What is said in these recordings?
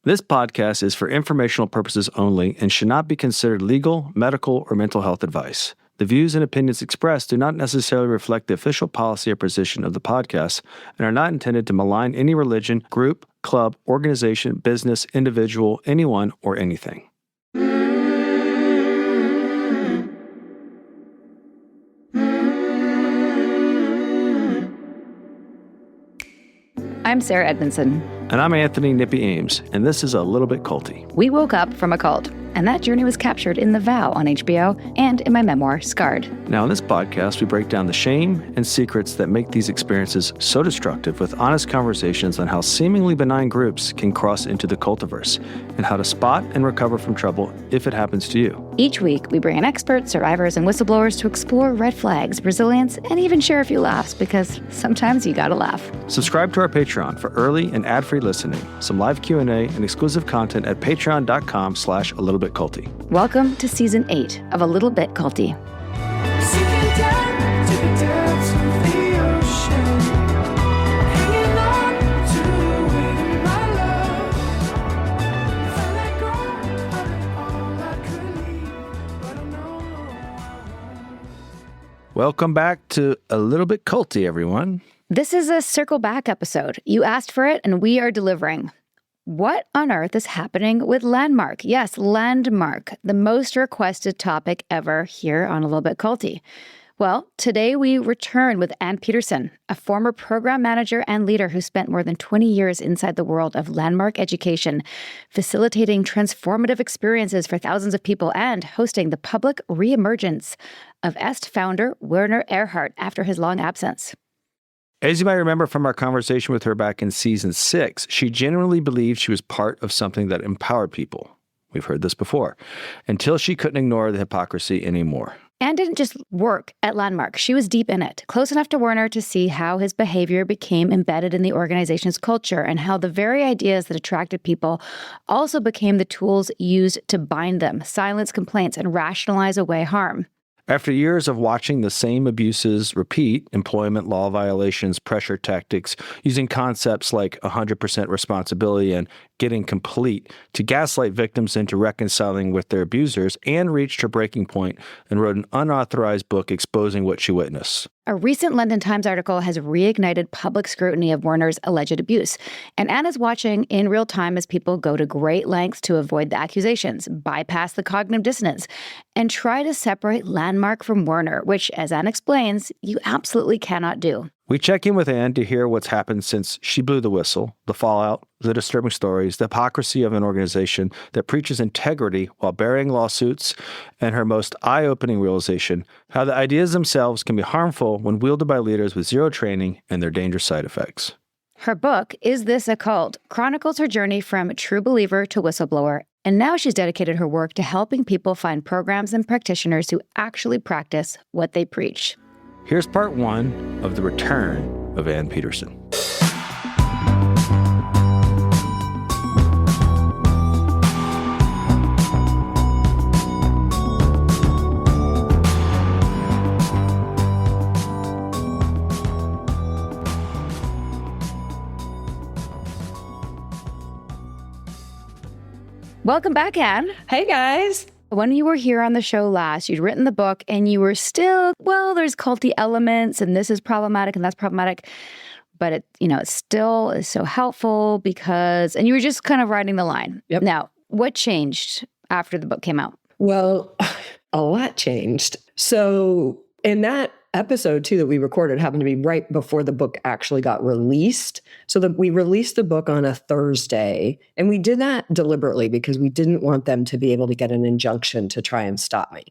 This podcast is for informational purposes only and should not be considered legal, medical, or mental health advice. The views and opinions expressed do not necessarily reflect the official policy or position of the podcast and are not intended to malign any religion, group, club, organization, business, individual, anyone, or anything. I'm Sarah Edmondson. And I'm Anthony Nippy Ames, and this is A Little Bit Culty. We woke up from a cult, and that journey was captured in The Vow on HBO and in my memoir, Scarred. Now, in this podcast, we break down the shame and secrets that make these experiences so destructive with honest conversations on how seemingly benign groups can cross into the cultiverse and how to spot and recover from trouble if it happens to you. Each week, we bring in experts, survivors, and whistleblowers to explore red flags, resilience, and even share a few laughs, because sometimes you gotta laugh. Subscribe to our Patreon for early and ad-free listening, some live Q&A, and exclusive content at patreon.com/alittleBitCulty. Welcome to Season 8 of A Little Bit Culty. Welcome back to A Little Bit Culty, everyone. This is a circle back episode. You asked for it, and we are delivering. What on earth is happening with Landmark? Yes, Landmark, the most requested topic ever here on A Little Bit Culty. Well, today we return with Anne Peterson, a former program manager and leader who spent more than 20 years inside the world of Landmark education, facilitating transformative experiences for thousands of people and hosting the public reemergence of EST founder Werner Erhard after his long absence. As you might remember from our conversation with her back in Season 6, she genuinely believed she was part of something that empowered people. We've heard this before, until she couldn't ignore the hypocrisy anymore. Anne didn't just work at Landmark. She was deep in it, close enough to Werner to see how his behavior became embedded in the organization's culture and how the very ideas that attracted people also became the tools used to bind them, silence complaints, and rationalize away harm. After years of watching the same abuses repeat, employment law violations, pressure tactics, using concepts like 100% responsibility and getting complete to gaslight victims into reconciling with their abusers, Anne reached her breaking point and wrote an unauthorized book exposing what she witnessed. A recent London Times article has reignited public scrutiny of Werner's alleged abuse, and Anne is watching in real time as people go to great lengths to avoid the accusations, bypass the cognitive dissonance, and try to separate Landmark from Werner, which, as Anne explains, you absolutely cannot do. We check in with Anne to hear what's happened since she blew the whistle, the fallout, the disturbing stories, the hypocrisy of an organization that preaches integrity while burying lawsuits, and her most eye-opening realization, how the ideas themselves can be harmful when wielded by leaders with zero training and their dangerous side effects. Her book, Is This a Cult?, chronicles her journey from true believer to whistleblower, and now she's dedicated her work to helping people find programs and practitioners who actually practice what they preach. Here's part 1 of the return of Anne Peterson. Welcome back, Anne. Hey, guys. When you were here on the show last, you'd written the book and you were still, well, there's culty elements and this is problematic and that's problematic, but it still is so helpful because, and you were just kind of riding the line. Yep. Now, what changed after the book came out? Well, a lot changed. So in that episode too that we recorded happened to be right before the book actually got released. So we released the book on a Thursday, and we did that deliberately because we didn't want them to be able to get an injunction to try and stop me.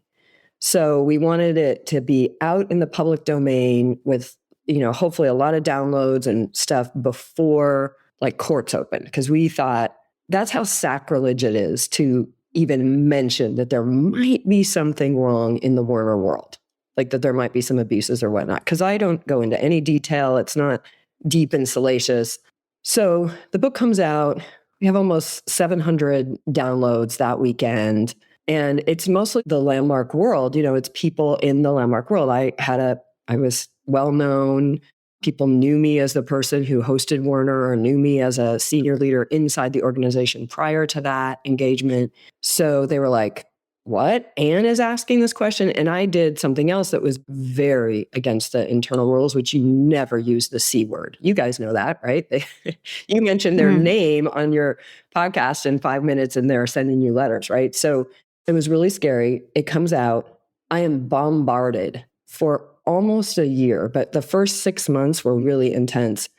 So we wanted it to be out in the public domain with, hopefully a lot of downloads and stuff before like courts open, because we thought that's how sacrilege it is to even mention that there might be something wrong in the Werner world. Like that there might be some abuses or whatnot, because I don't go into any detail. It's not deep and salacious. So the book comes out. We have almost 700 downloads that weekend. And it's mostly the Landmark world. It's people in the Landmark world. I was well-known People knew me as the person who hosted Werner or knew me as a senior leader inside the organization prior to that engagement. So they were like, what? Anne is asking this question? And I did something else that was very against the internal rules, which you never use the C word. You guys know that, right? You mentioned their name on your podcast in 5 minutes and they're sending you letters, right? So it was really scary. It comes out. I am bombarded for almost a year, but the first 6 months were really intense.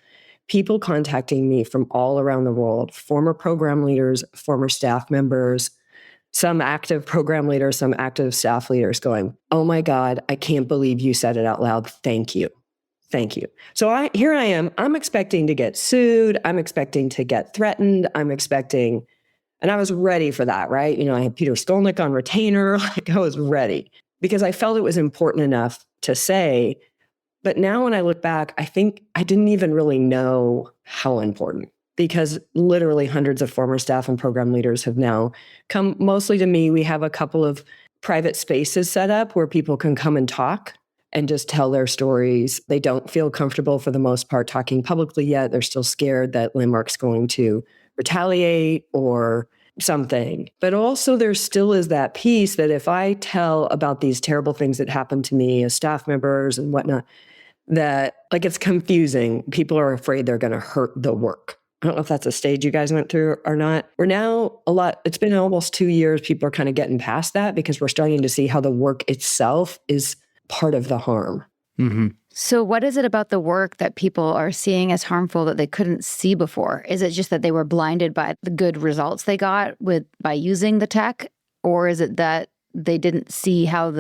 People contacting me from all around the world, former program leaders, former staff members, some active program leaders, some active staff leaders going, oh my God, I can't believe you said it out loud. Thank you. Thank you. So here I am. I'm expecting to get sued. I'm expecting to get threatened. I'm expecting, and I was ready for that, right? I had Peter Skolnick on retainer. Like I was ready because I felt it was important enough to say. But now when I look back, I think I didn't even really know how important, because literally hundreds of former staff and program leaders have now come mostly to me. We have a couple of private spaces set up where people can come and talk and just tell their stories. They don't feel comfortable for the most part talking publicly yet. They're still scared that Landmark's going to retaliate or something. But also there still is that piece that if I tell about these terrible things that happened to me as staff members and whatnot, that like it's confusing. People are afraid they're going to hurt the work. I don't know if that's a stage you guys went through or not. We're now it's been almost 2 years. People are kind of getting past that because we're starting to see how the work itself is part of the harm. Mm-hmm. So what is it about the work that people are seeing as harmful that they couldn't see before? Is it just that they were blinded by the good results they got by using the tech? Or is it that they didn't see how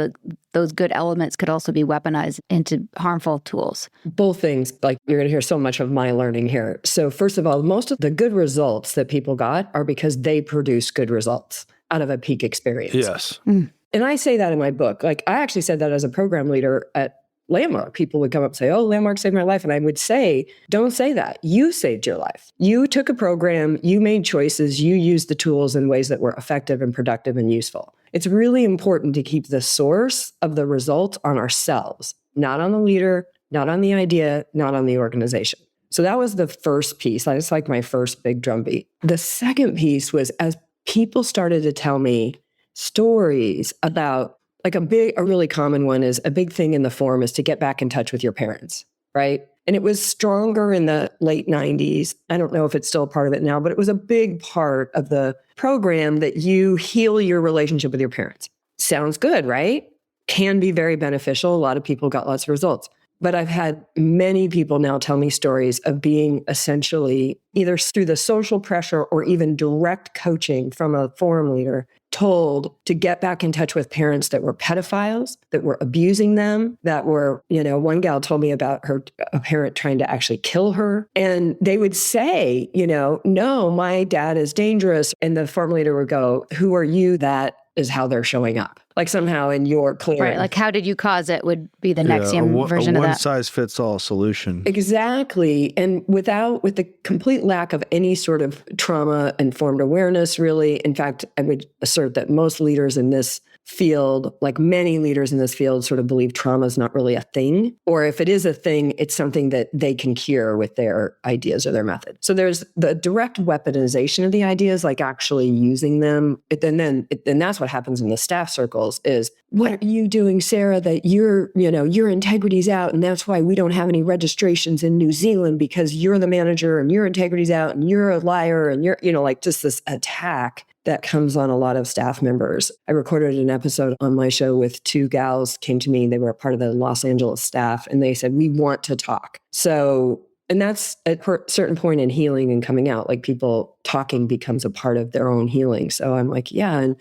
those good elements could also be weaponized into harmful tools? Both things. Like you're going to hear so much of my learning here. So first of all, most of the good results that people got are because they produced good results out of a peak experience. Yes. And I say that in my book. Like I actually said that as a program leader at Landmark. People would come up and say, oh, Landmark saved my life. And I would say, don't say that. You saved your life. You took a program, you made choices, you used the tools in ways that were effective and productive and useful. It's really important to keep the source of the result on ourselves, not on the leader, not on the idea, not on the organization. So that was the first piece. That's like my first big drumbeat. The second piece was as people started to tell me stories about, like a really common one is a big thing in the forum is to get back in touch with your parents, right? And it was stronger in the late 90s. I don't know if it's still a part of it now, but it was a big part of the program that you heal your relationship with your parents. Sounds good, right? Can be very beneficial. A lot of people got lots of results. But I've had many people now tell me stories of being essentially either through the social pressure or even direct coaching from a forum leader told to get back in touch with parents that were pedophiles, that were abusing them, that were, one gal told me about a parent trying to actually kill her. And they would say, no, my dad is dangerous. And the forum leader would go, who are you? That is how they're showing up. Like somehow in your clearing. Right, like how did you cause it would be the Nexium version of that. A one-size-fits-all solution. Exactly. And with the complete lack of any sort of trauma-informed awareness, really. In fact, I would assert that most leaders in this field, like many leaders in this field, sort of believe trauma is not really a thing. Or if it is a thing, it's something that they can cure with their ideas or their method. So there's the direct weaponization of the ideas, like actually using them. And that's what happens in the staff circles is, what are you doing, Sarah, that your integrity's out. And that's why we don't have any registrations in New Zealand because you're the manager and your integrity's out and you're a liar and you're, like just this attack that comes on a lot of staff members. I recorded an episode on my show with two gals came to me. They were a part of the Los Angeles staff and they said, we want to talk. So, and that's at a certain point in healing and coming out, like people talking becomes a part of their own healing. So I'm like, yeah. And,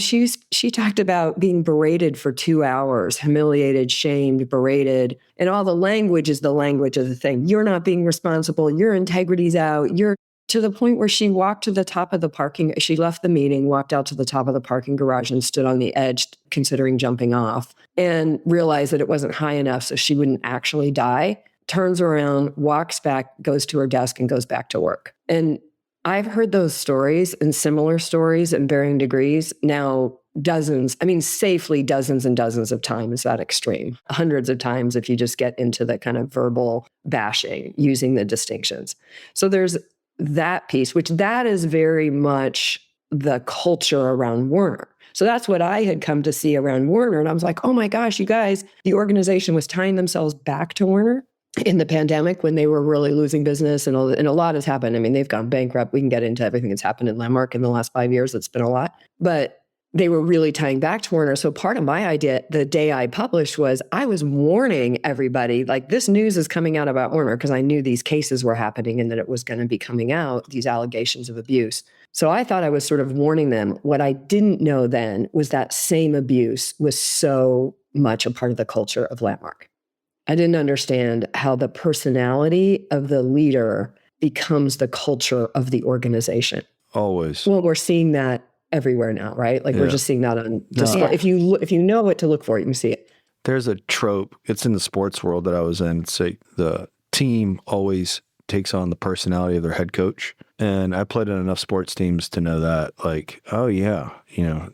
she talked about being berated for 2 hours, humiliated, shamed, berated. And all the language is the language of the thing. You're not being responsible. Your integrity's out. To the point where she walked to the top of the parking, she left the meeting, walked out to the top of the parking garage and stood on the edge considering jumping off and realized that it wasn't high enough so she wouldn't actually die, turns around, walks back, goes to her desk and goes back to work. And I've heard those stories and similar stories in varying degrees. Now, dozens, I mean, safely dozens and dozens of times that extreme, hundreds of times if you just get into the kind of verbal bashing using the distinctions. So there's that piece, which that is very much the culture around Werner. So that's what I had come to see around Werner. And I was like, oh my gosh, you guys, the organization was tying themselves back to Werner in the pandemic when they were really losing business, and a lot has happened. I mean, they've gone bankrupt. We can get into everything that's happened in Landmark in the last 5 years. It's been a lot. But they were really tying back to Werner. So part of my idea the day I published was I was warning everybody, like, this news is coming out about Werner, because I knew these cases were happening and that it was going to be coming out, these allegations of abuse. So I thought I was sort of warning them. What I didn't know then was that same abuse was so much a part of the culture of Landmark. I didn't understand how the personality of the leader becomes the culture of the organization. Always. Well, we're seeing that everywhere now, right? Like, we're just seeing that on display. Yeah. If you know what to look for, you can see it. There's a trope. It's in the sports world that I was in. It's like the team always takes on the personality of their head coach. And I played in enough sports teams to know that, like, oh yeah,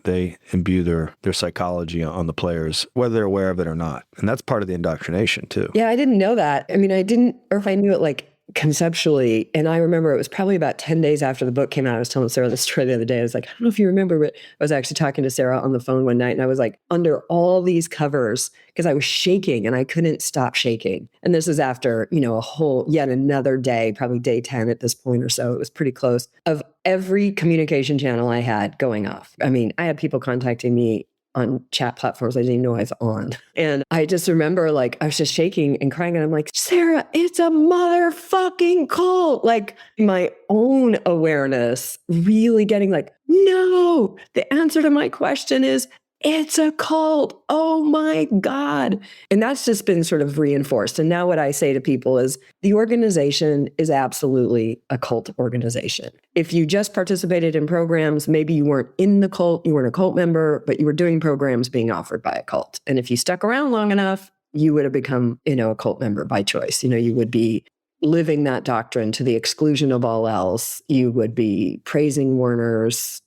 they imbue their psychology on the players, whether they're aware of it or not. And that's part of the indoctrination too. Yeah, I didn't know that. I mean, I didn't, or if I knew it like conceptually. And I remember it was probably about 10 days after the book came out. I was telling Sarah this story the other day. I was like, I don't know if you remember, but I was actually talking to Sarah on the phone one night, and I was like under all these covers because I was shaking and I couldn't stop shaking. And this is after, yet another day, probably day 10 at this point or so. It was pretty close, of every communication channel I had going off. I mean, I had people contacting me on chat platforms I didn't even know I was on. And I just remember, like, I was just shaking and crying. And I'm like, Sarah, it's a motherfucking cult. Like, my own awareness really getting like, no, the answer to my question is, it's a cult. Oh my God. And that's just been sort of reinforced. And now what I say to people is the organization is absolutely a cult organization. If you just participated in programs, maybe you weren't in the cult, you weren't a cult member, but you were doing programs being offered by a cult. And if you stuck around long enough, you would have become, a cult member by choice. You would be living that doctrine to the exclusion of all else. You would be praising Werner's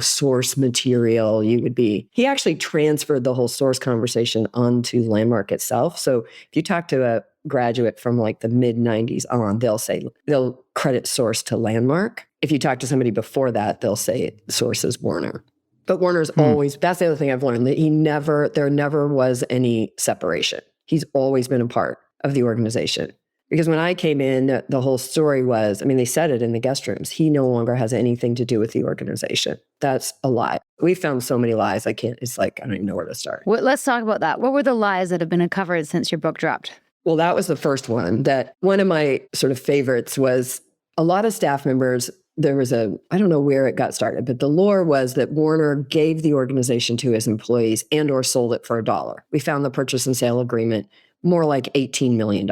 source material. He actually transferred the whole source conversation onto Landmark itself. So if you talk to a graduate from like the mid 90s on, they'll credit source to Landmark. If you talk to somebody before that, they'll say source is Werner. But Werner's always, that's the other thing I've learned, that there never was any separation. He's always been a part of the organization. Because when I came in, the whole story was, they said it in the guest rooms, he no longer has anything to do with the organization. That's a lie. We found so many lies. I don't even know where to start. Well, let's talk about that. What were the lies that have been uncovered since your book dropped? Well, that was the first one. That one of my sort of favorites was a lot of staff members. There was I don't know where it got started, but the lore was that Werner gave the organization to his employees and or sold it for $1. We found the purchase and sale agreement more like $18 million.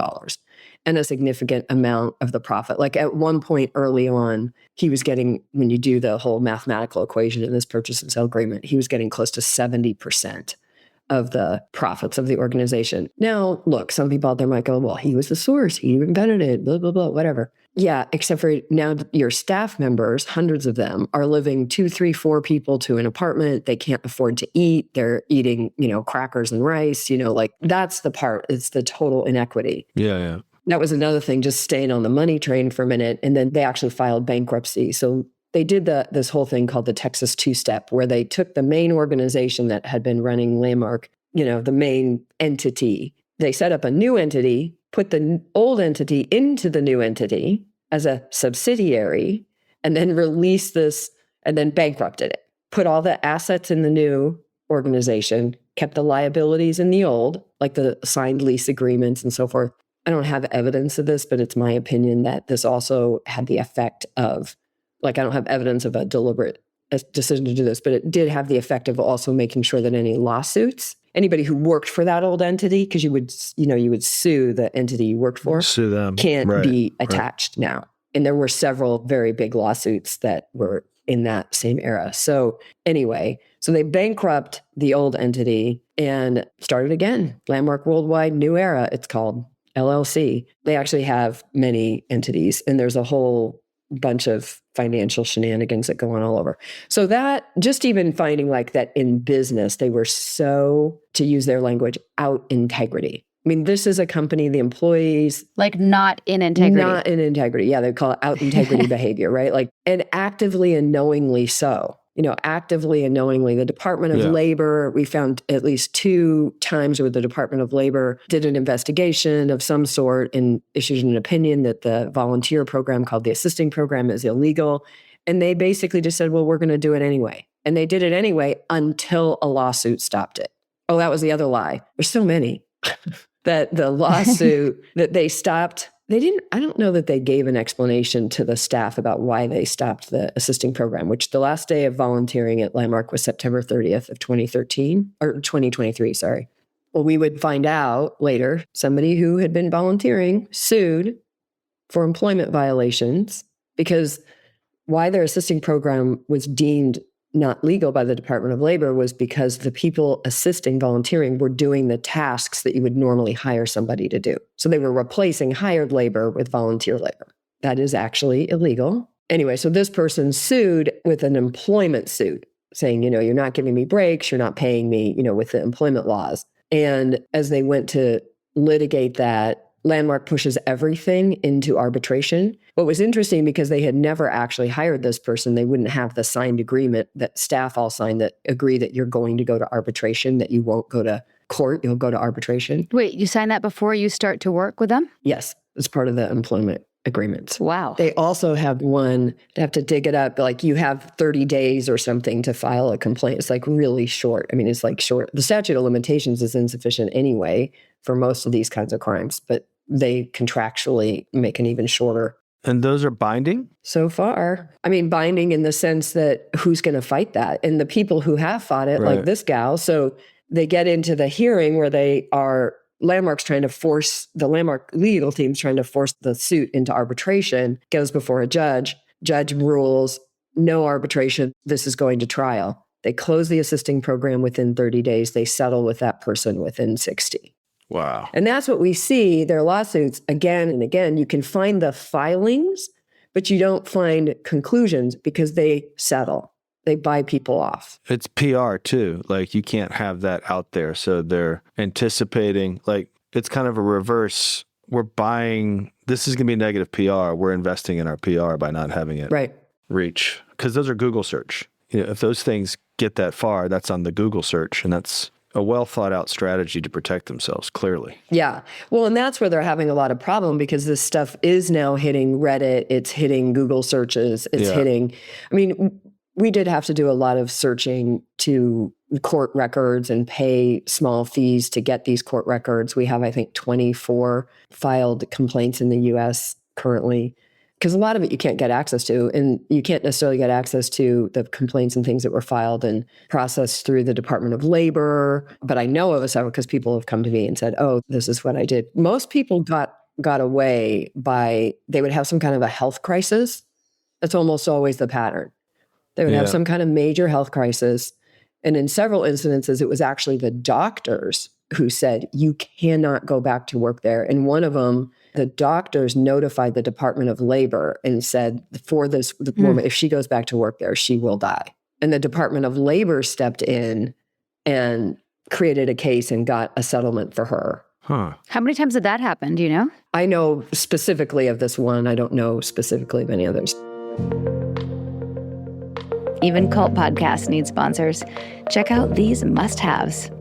And a significant amount of the profit. Like at one point early on, he was getting, when you do the whole mathematical equation in this purchase and sale agreement, he was getting close to 70% of the profits of the organization. Now, look, some people out there might go, well, he was the source, he invented it, blah, blah, blah, whatever. Yeah, except for now your staff members, hundreds of them, are living 2, 3, 4 people to an apartment. They can't afford to eat. They're eating, crackers and rice, like that's the part. It's the total inequity. Yeah. That was another thing, just staying on the money train for a minute. And then they actually filed bankruptcy. So they did this whole thing called the Texas two-step, where they took the main organization that had been running Landmark, the main entity. They set up a new entity, put the old entity into the new entity as a subsidiary, and then released this, and then bankrupted it. Put all the assets in the new organization, kept the liabilities in the old, like the signed lease agreements and so forth. I don't have evidence of this, but it's my opinion that this also had the effect of, I don't have evidence of a deliberate decision to do this, but it did have the effect of also making sure that any lawsuits, anybody who worked for that old entity, because you would sue the entity you worked for, sue them, can't be attached now. And there were several very big lawsuits that were in that same era. So anyway, so they bankrupt the old entity and started again. Landmark Worldwide New Era, it's called. LLC. They actually have many entities, and there's a whole bunch of financial shenanigans that go on all over. So that, just even finding like that in business, they were so, to use their language, out integrity. I mean, this is a company, the employees. Like not in integrity. Not in integrity. Yeah, they call it out integrity behavior, right? Like, and actively and knowingly so. Actively and knowingly. The Department of Labor, we found at least 2 times where the Department of Labor did an investigation of some sort and issued an opinion that the volunteer program called the assisting program is illegal. And they basically just said, well, we're going to do it anyway. And they did it anyway until a lawsuit stopped it. Oh, that was the other lie. There's so many. That the lawsuit that they stopped, I don't know that they gave an explanation to the staff about why they stopped the assisting program, which the last day of volunteering at Landmark was September 30th of 2013, or 2023, sorry. Well, we would find out later, somebody who had been volunteering sued for employment violations because why their assisting program was deemed not legal by the Department of Labor was because the people assisting volunteering were doing the tasks that you would normally hire somebody to do. So they were replacing hired labor with volunteer labor. That is actually illegal. Anyway, so this person sued with an employment suit saying, you're not giving me breaks, you're not paying me, with the employment laws. And as they went to litigate that, Landmark pushes everything into arbitration. What was interesting, because they had never actually hired this person, they wouldn't have the signed agreement that staff all signed that agree that you're going to go to arbitration, that you won't go to court, you'll go to arbitration. Wait, you sign that before you start to work with them? Yes, it's part of the employment agreements. Wow. They also have one, they have to dig it up, like you have 30 days or something to file a complaint. It's like really short. I mean, it's like short. The statute of limitations is insufficient anyway for most of these kinds of crimes, but they contractually make an even shorter. And those are binding? So far. I mean, binding in the sense that who's going to fight that? And the people who have fought it, like this gal. So they get into the hearing where Landmark's trying to force, the Landmark legal team's trying to force the suit into arbitration, goes before a judge. Judge rules, no arbitration, this is going to trial. They close the assisting program within 30 days. They settle with that person within 60. Wow. And that's what we see, their lawsuits again and again. You can find the filings, but you don't find conclusions because they settle. They buy people off. It's PR too. Like you can't have that out there. So they're anticipating, like it's kind of a reverse. We're buying, this is going to be negative PR. We're investing in our PR by not having it reach. Because those are Google search. If those things get that far, that's on the Google search, and that's a well thought out strategy to protect themselves, clearly. Yeah. Well, and that's where they're having a lot of problem because this stuff is now hitting Reddit. It's hitting Google searches. It's hitting, I mean, we did have to do a lot of searching to court records and pay small fees to get these court records. We have, I think, 24 filed complaints in the US currently. Because a lot of it you can't get access to, and you can't necessarily get access to the complaints and things that were filed and processed through the Department of Labor. But I know of several because people have come to me and said, oh, this is what I did. Most people got away by, they would have some kind of a health crisis. That's almost always the pattern. They would have some kind of major health crisis. And in several incidences, it was actually the doctors who said, you cannot go back to work there. And one of them, the doctors notified the Department of Labor and said, for this woman, if she goes back to work there, she will die. And the Department of Labor stepped in and created a case and got a settlement for her. Huh. How many times did that happen? Do you know? I know specifically of this one. I don't know specifically of any others. Even cult podcasts need sponsors. Check out these must-haves.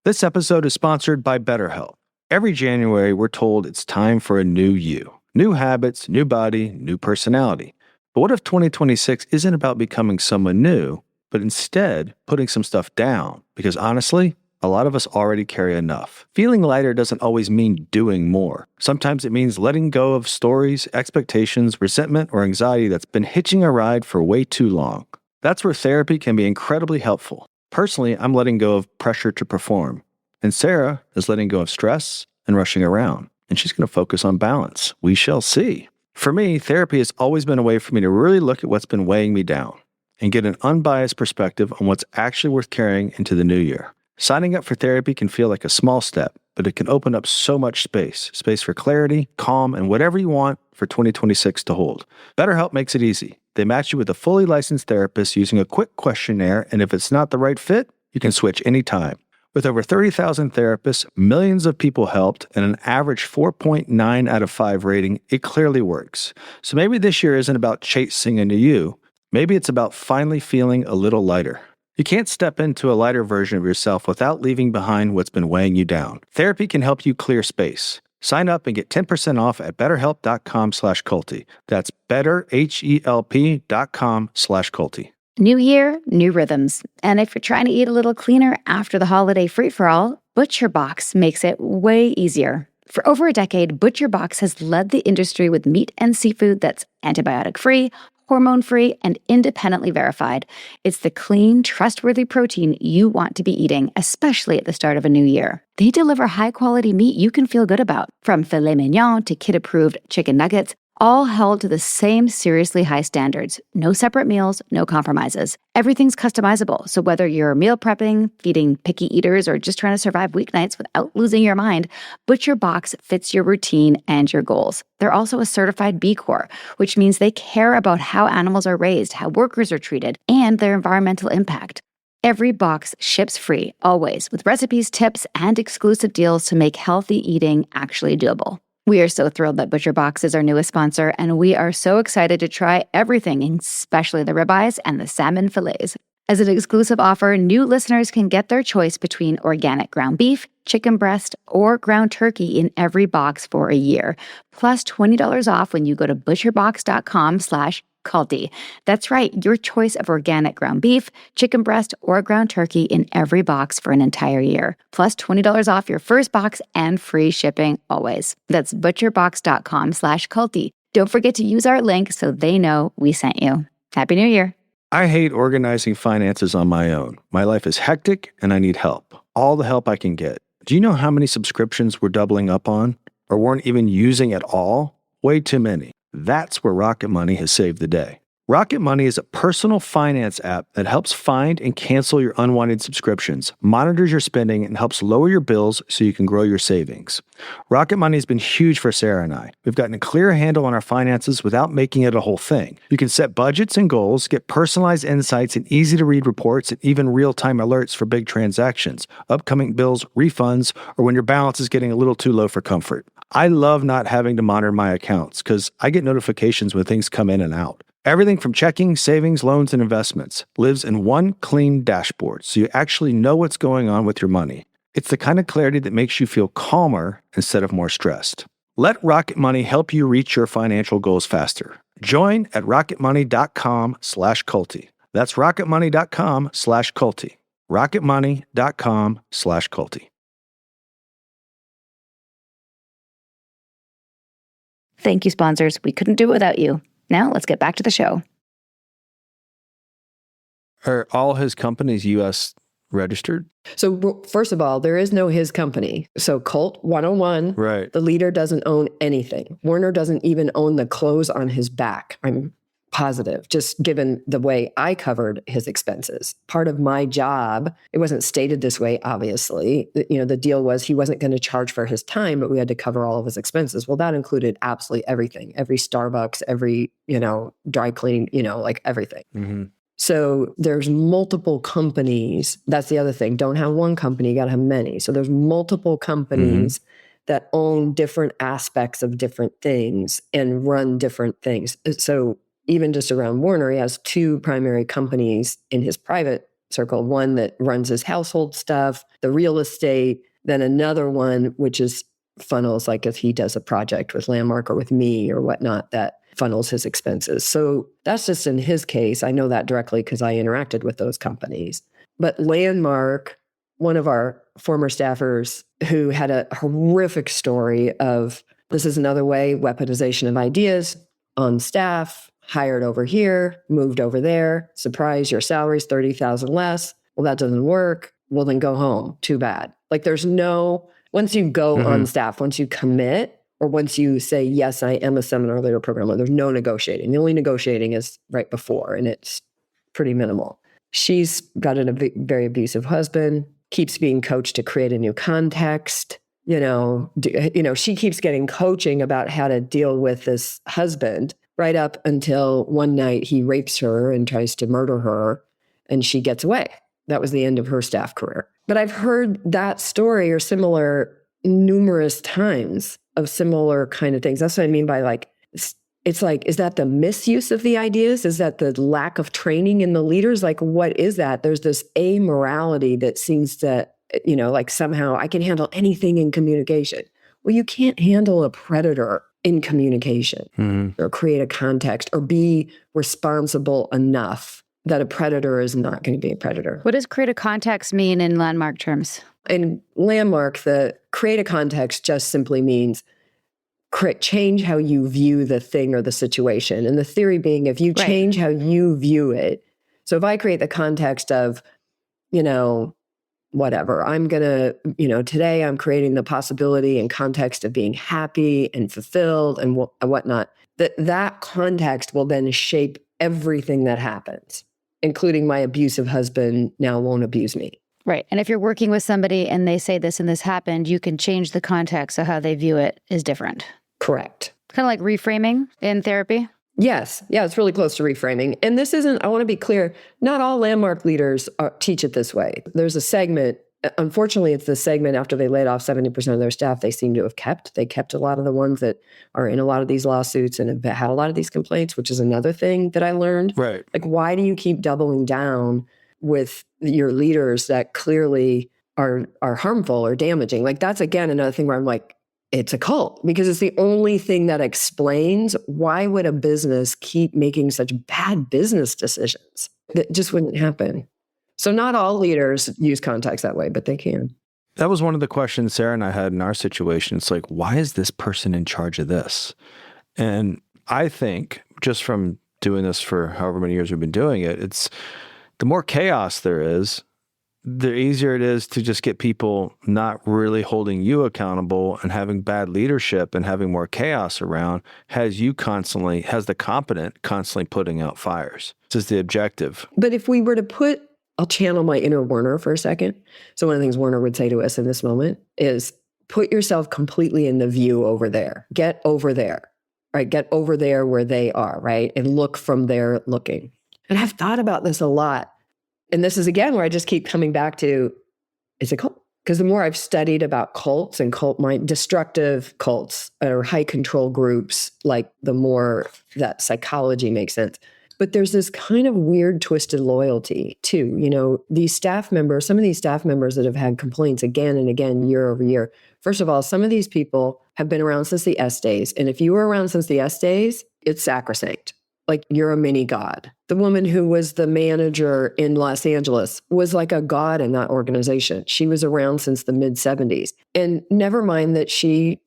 This episode is sponsored by BetterHelp. Every January, we're told it's time for a new you. New habits, new body, new personality. But what if 2026 isn't about becoming someone new, but instead putting some stuff down? Because honestly, a lot of us already carry enough. Feeling lighter doesn't always mean doing more. Sometimes it means letting go of stories, expectations, resentment, or anxiety that's been hitching a ride for way too long. That's where therapy can be incredibly helpful. Personally, I'm letting go of pressure to perform. And Sarah is letting go of stress and rushing around. And she's going to focus on balance. We shall see. For me, therapy has always been a way for me to really look at what's been weighing me down and get an unbiased perspective on what's actually worth carrying into the new year. Signing up for therapy can feel like a small step, but it can open up so much space for clarity, calm, and whatever you want for 2026 to hold. BetterHelp makes it easy. They match you with a fully licensed therapist using a quick questionnaire, and if it's not the right fit, you can switch anytime. With over 30,000 therapists, millions of people helped, and an average 4.9 out of 5 rating, it clearly works. So maybe this year isn't about chasing a new you. Maybe it's about finally feeling a little lighter. You can't step into a lighter version of yourself without leaving behind what's been weighing you down. Therapy can help you clear space. Sign up and get 10% off at betterhelp.com/culty. That's betterhelp.com/culty. New year, new rhythms. And if you're trying to eat a little cleaner after the holiday free-for-all, ButcherBox makes it way easier. For over a decade, ButcherBox has led the industry with meat and seafood that's antibiotic-free, hormone-free, and independently verified. It's the clean, trustworthy protein you want to be eating, especially at the start of a new year. They deliver high-quality meat you can feel good about, from filet mignon to kid-approved chicken nuggets, all held to the same seriously high standards. No separate meals, no compromises. Everything's customizable, so whether you're meal prepping, feeding picky eaters, or just trying to survive weeknights without losing your mind, ButcherBox fits your routine and your goals. They're also a certified B Corp, which means they care about how animals are raised, how workers are treated, and their environmental impact. Every box ships free, always, with recipes, tips, and exclusive deals to make healthy eating actually doable. We are so thrilled that ButcherBox is our newest sponsor, and we are so excited to try everything, especially the ribeyes and the salmon fillets. As an exclusive offer, new listeners can get their choice between organic ground beef, chicken breast, or ground turkey in every box for a year, plus $20 off when you go to butcherbox.com/culty. That's right, your choice of organic ground beef, chicken breast, or ground turkey in every box for an entire year, plus $20 off your first box and free shipping always. That's butcherbox.com/culty. Don't forget to use our link so they know we sent you. Happy New Year. I hate organizing finances on my own. My life is hectic and I need help. All the help I can get. Do you know how many subscriptions we're doubling up on or weren't even using at all? Way too many. That's where Rocket Money has saved the day. Rocket Money is a personal finance app that helps find and cancel your unwanted subscriptions, monitors your spending, and helps lower your bills so you can grow your savings. Rocket Money has been huge for Sarah and I. We've gotten a clear handle on our finances without making it a whole thing. You can set budgets and goals, get personalized insights and easy-to-read reports, and even real-time alerts for big transactions, upcoming bills, refunds, or when your balance is getting a little too low for comfort. I love not having to monitor my accounts because I get notifications when things come in and out. Everything from checking, savings, loans, and investments lives in one clean dashboard, so you actually know what's going on with your money. It's the kind of clarity that makes you feel calmer instead of more stressed. Let Rocket Money help you reach your financial goals faster. Join at rocketmoney.com/culty. That's rocketmoney.com/culty. rocketmoney.com/culty. Thank you, sponsors. We couldn't do it without you. Now let's get back to the show. Are all his companies U.S. registered? So first of all, there is no his company. So Cult 101, Right. the leader doesn't own anything. Werner doesn't even own the clothes on his back. I'm positive, just given the way I covered his expenses. Part of my job, it wasn't stated this way, obviously. The deal was he wasn't going to charge for his time, but we had to cover all of his expenses. Well, that included absolutely everything, every Starbucks, every, dry cleaning, like everything. Mm-hmm. So there's multiple companies. That's the other thing. Don't have one company, you got to have many. So there's multiple companies that own different aspects of different things and run different things. So even just around Werner, he has two primary companies in his private circle. One that runs his household stuff, the real estate, then another one, which is funnels, like if he does a project with Landmark or with me or whatnot, that funnels his expenses. So that's just in his case. I know that directly because I interacted with those companies. But Landmark, one of our former staffers who had a horrific story of, this is another way, weaponization of ideas on staff, hired over here, moved over there, surprise, your salary's $30,000 less. Well, that doesn't work. Well, then go home. Too bad. Like once you go on staff, once you commit, or once you say, yes, I am a seminar leader programmer, there's no negotiating. The only negotiating is right before, and it's pretty minimal. She's got a very abusive husband. keeps being coached to create a new context. She keeps getting coaching about how to deal with this husband right up until one night he rapes her and tries to murder her and she gets away. That was the end of her staff career. But I've heard that story or similar numerous times of similar kind of things. That's what I mean by like, it's like, is that the misuse of the ideas? Is that the lack of training in the leaders? Like, what is that? There's this amorality that seems to, like somehow I can handle anything in communication. Well, you can't handle a predator in communication or create a context or be responsible enough that a predator is not going to be a predator. What does create a context mean in Landmark terms? In Landmark, the create a context just simply means change how you view the thing or the situation. And the theory being, if you change how you view it. So if I create the context of, whatever, I'm going to, today I'm creating the possibility and context of being happy and fulfilled and whatnot, that context will then shape everything that happens, including my abusive husband now won't abuse me. Right. And if you're working with somebody and they say this and this happened, you can change the context so how they view it is different. Correct. Kind of like reframing in therapy. Yes. Yeah, it's really close to reframing. And this isn't, I want to be clear, not all Landmark leaders teach it this way. There's a segment, unfortunately, it's the segment after they laid off 70% of their staff they seem to have kept. They kept a lot of the ones that are in a lot of these lawsuits and have had a lot of these complaints, which is another thing that I learned. Right. Like, why do you keep doubling down with your leaders that clearly are harmful or damaging? Like, that's, again, another thing where I'm like, it's a cult, because it's the only thing that explains why would a business keep making such bad business decisions. That just wouldn't happen. So not all leaders use context that way, but they can. That was one of the questions Sarah and I had in our situation. It's like, why is this person in charge of this? And I think just from doing this for however many years we've been doing it, it's the more chaos there is, the easier it is to just get people not really holding you accountable, and having bad leadership and having more chaos around has the competent constantly putting out fires. This is the objective. But if we were to I'll channel my inner Werner for a second. So one of the things Werner would say to us in this moment is put yourself completely in the view over there. Get over there, right? Get over there where they are, right? And look from there looking. And I've thought about this a lot. And this is, again, where I just keep coming back to, it's a cult. Because the more I've studied about cults and destructive cults or high control groups, like the more that psychology makes sense. But there's this kind of weird twisted loyalty too. These staff members, some of these staff members that have had complaints again and again, year over year. First of all, some of these people have been around since the S days. And if you were around since the S days, it's sacrosanct. Like, you're a mini god. The woman who was the manager in Los Angeles was like a god in that organization. She was around since the mid 70s. And never mind that she,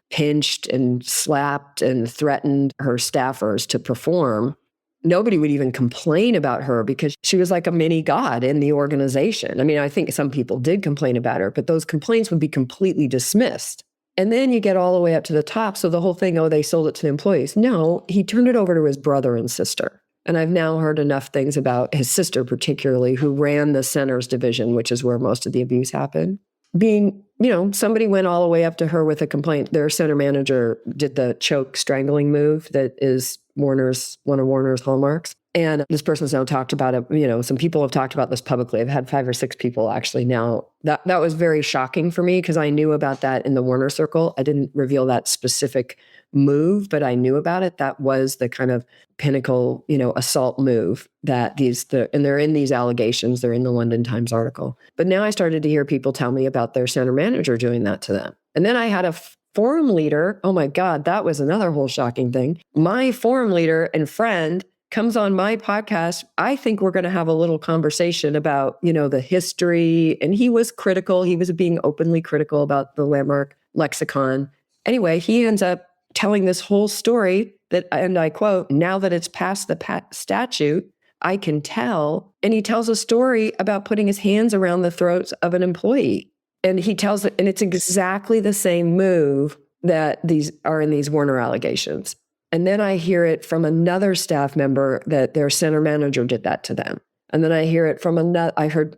pinched and slapped and threatened her staffers to perform. Nobody would even complain about her because she was like a mini god in the organization. I mean, I think some people did complain about her, but those complaints would be completely dismissed. And then you get all the way up to the top. So the whole thing, they sold it to the employees. No, he turned it over to his brother and sister. And I've now heard enough things about his sister, particularly, who ran the centers division, which is where most of the abuse happened. Somebody went all the way up to her with a complaint. Their center manager did the choke strangling move that is one of Werner's hallmarks. And this person's now talked about it. Some people have talked about this publicly. I've had 5 or 6 people actually now. That was very shocking for me because I knew about that in the Werner circle. I didn't reveal that specific move, but I knew about it. That was the kind of pinnacle, assault move that and they're in these allegations. They're in the London Times article. But now I started to hear people tell me about their center manager doing that to them. And then I had a forum leader. Oh my God, that was another whole shocking thing. My forum leader and friend comes on my podcast. I think we're going to have a little conversation about, the history. And he was critical. He was being openly critical about the Landmark lexicon. Anyway, he ends up telling this whole story that, and I quote, now that it's past the statute, I can tell. And he tells a story about putting his hands around the throats of an employee. And he tells it, and it's exactly the same move that these are in these Werner allegations. And then I hear it from another staff member that their center manager did that to them. And then I hear it from another. I heard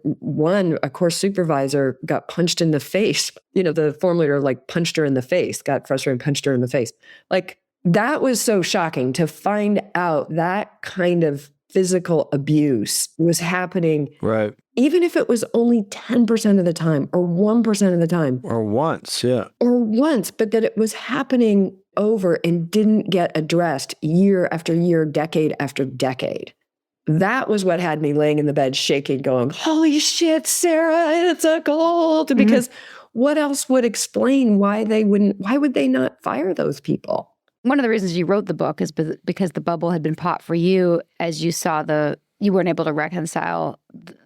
a course supervisor got punched in the face. The form leader punched her in the face, got frustrated and punched her in the face. That was so shocking to find out that kind of physical abuse was happening. Right. Even if it was only 10% of the time or 1% of the time. Or once, yeah. Or once, but that it was happening over and didn't get addressed year after year, decade after decade. That was what had me laying in the bed shaking, going, holy shit, Sarah, it's a cult. Because what else would explain why would they not fire those people? One of the reasons you wrote the book is because the bubble had been popped for you as you saw you weren't able to reconcile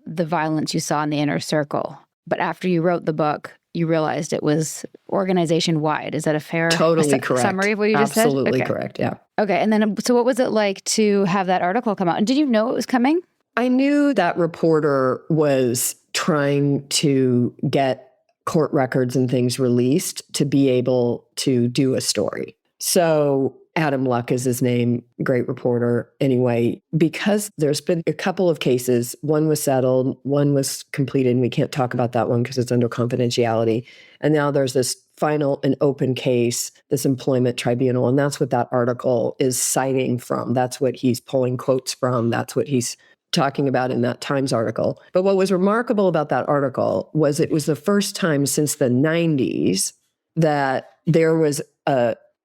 the violence you saw in the inner circle. But after you wrote the book, you realized it was organization-wide. Is that a fair correct summary of what you just said? Absolutely correct, yeah. Okay, and then so what was it like to have that article come out? And did you know it was coming? I knew that reporter was trying to get court records and things released to be able to do a story. So Adam Luck is his name, great reporter. Anyway, because there's been a couple of cases, one was settled, one was completed, and we can't talk about that one because it's under confidentiality. And now there's this final and open case, this employment tribunal, and that's what that article is citing from. That's what he's pulling quotes from. That's what he's talking about in that Times article. But what was remarkable about that article was it was the first time since the 90s that there was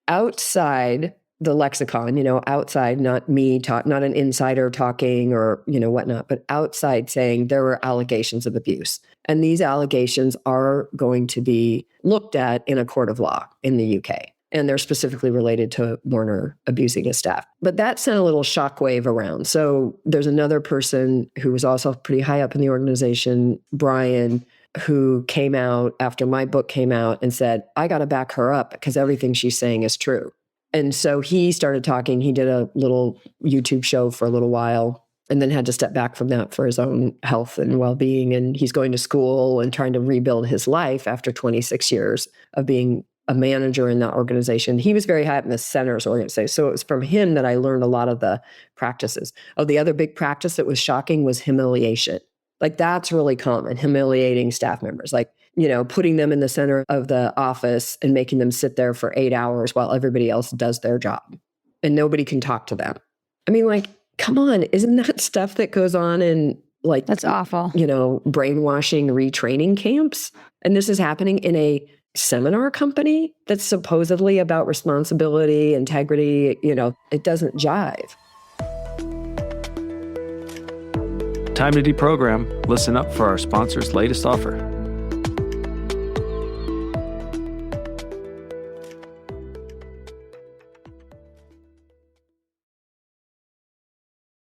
outside the lexicon, outside, not me, not an insider talking or, whatnot, but outside saying there were allegations of abuse. And these allegations are going to be looked at in a court of law in the UK. And they're specifically related to Werner abusing his staff. But that sent a little shockwave around. So there's another person who was also pretty high up in the organization, Brian, who came out after my book came out and said, I got to back her up because everything she's saying is true. And so he started talking. He did a little YouTube show for a little while and then had to step back from that for his own health and well-being. And he's going to school and trying to rebuild his life after 26 years of being a manager in that organization. He was very high up in the center's organization. So it was from him that I learned a lot of the practices. Oh, the other big practice that was shocking was humiliation. That's really common, humiliating staff members, putting them in the center of the office and making them sit there for 8 hours while everybody else does their job and nobody can talk to them. I mean, come on, isn't that stuff that goes on in that's awful, brainwashing, retraining camps? And this is happening in a seminar company that's supposedly about responsibility, integrity, it doesn't jive. Time to deprogram. Listen up for our sponsor's latest offer.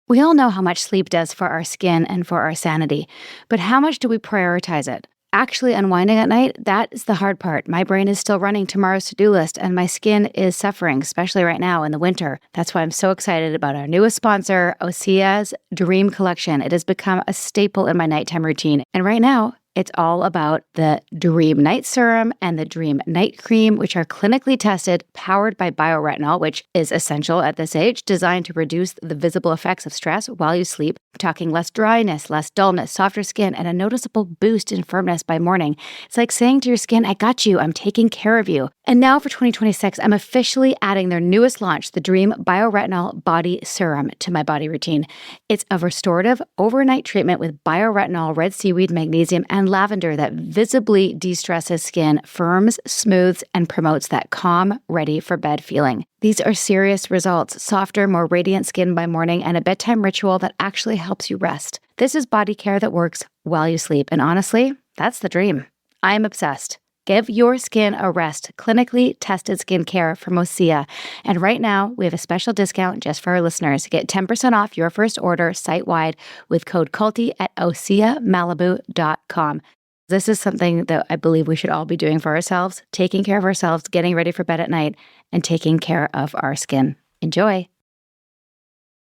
We all know how much sleep does for our skin and for our sanity, but how much do we prioritize it? Actually unwinding at night, that is the hard part. My brain is still running tomorrow's to-do list and my skin is suffering, especially right now in the winter. That's why I'm so excited about our newest sponsor, Osea's Dream Collection. It has become a staple in my nighttime routine. And right now, it's all about the Dream Night Serum and the Dream Night Cream, which are clinically tested, powered by bioretinol, which is essential at this age, designed to reduce the visible effects of stress while you sleep. I'm talking less dryness, less dullness, softer skin, and a noticeable boost in firmness by morning. It's like saying to your skin, I got you, I'm taking care of you. And now for 2026, I'm officially adding their newest launch, the Dream Bioretinol Body Serum, to my body routine. It's a restorative overnight treatment with bioretinol, red seaweed, magnesium, and lavender that visibly de-stresses skin, firms, smooths, and promotes that calm, ready for bed feeling. These are serious results, softer, more radiant skin by morning, and a bedtime ritual that actually helps you rest. This is body care that works while you sleep, and honestly, that's the dream. I'm obsessed. Give your skin a rest. Clinically tested skincare from Osea. And right now, we have a special discount just for our listeners. Get 10% off your first order site-wide with code CULTY at OseaMalibu.com. This is something that I believe we should all be doing for ourselves, taking care of ourselves, getting ready for bed at night, and taking care of our skin. Enjoy.